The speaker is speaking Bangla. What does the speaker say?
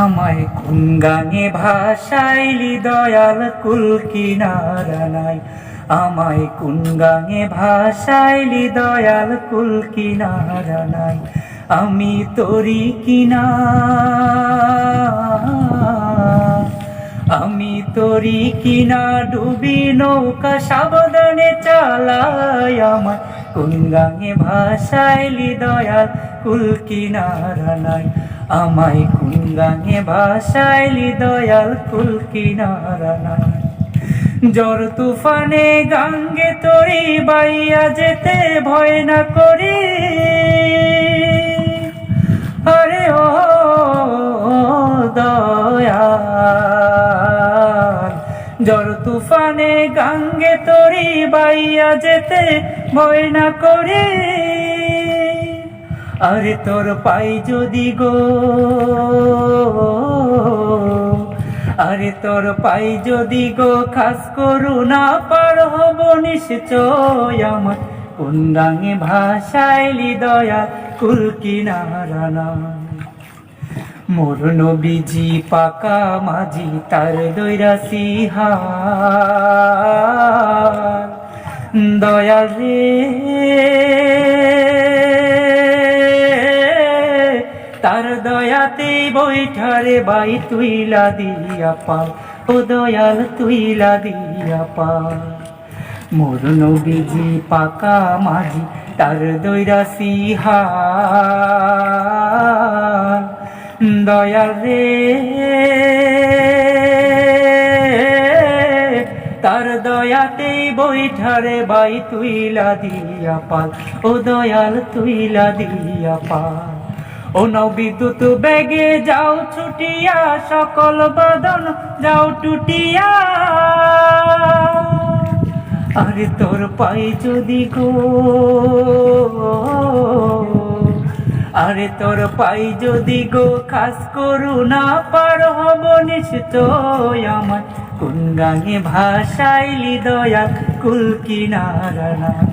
আমায় কোন গানে ভাসাইলি দয়াল কুল কিনারা নাই। আমায় কোন গানে ভাসাইলি দয়াল কুল কিনারা নাই। আমি তোরি কিনা, আমি তোরি কিনা ডুবি নৌকা সাবধানে চালাই। আমায় কোন গানে ভাসাইলি দয়াল কুল কিনারা নাই। আমায় কোন গানে ভাসাইলি দয়াল কুল কিনারা নাই। ঝড় তুফানে গাঙ্গে তরি বাইয়া যেতে ভয় না করি। আরে ও দয়াল, ঝড় তুফানে গাঙ্গে তরি বাইয়া যেতে ভয় না করি। আরে তোর পাই যদি গো, আরে তোর পাই যদি গো খাস করুণা পার হব নিশ্চয়। আমার কোন গানে ভাসাইলি দয়াল কুল কিনারা নাই। মোর নবীজি পাকা মাঝি তার দৈরাসি হার। দয়াল রে তার দয়াতে বৈঠারে বাই তুইলা দিয়া পাল। ও দয়াল তুইলা দিয়া পাল। মোর নবীজি পাকা মাঝি তার দৈরাসি হার। দয়াল রে তার দয়াতেই বৈঠারে বাই তুইলা দিয়া পাল। ও দয়াল তুইলা দিয়া পাল। ও নাও বিদ্যুৎ বেগে যাও ছুটিয়া, সকল বাদন যাও টুটিয়া। আরে তোর পাই যদি গো, আরে তোর পাই যদি গো খাস করুণা পার হব নিশ্চয়। আমার কোন গানে ভাসাইলি দয়াল কুল কিনারা নাই।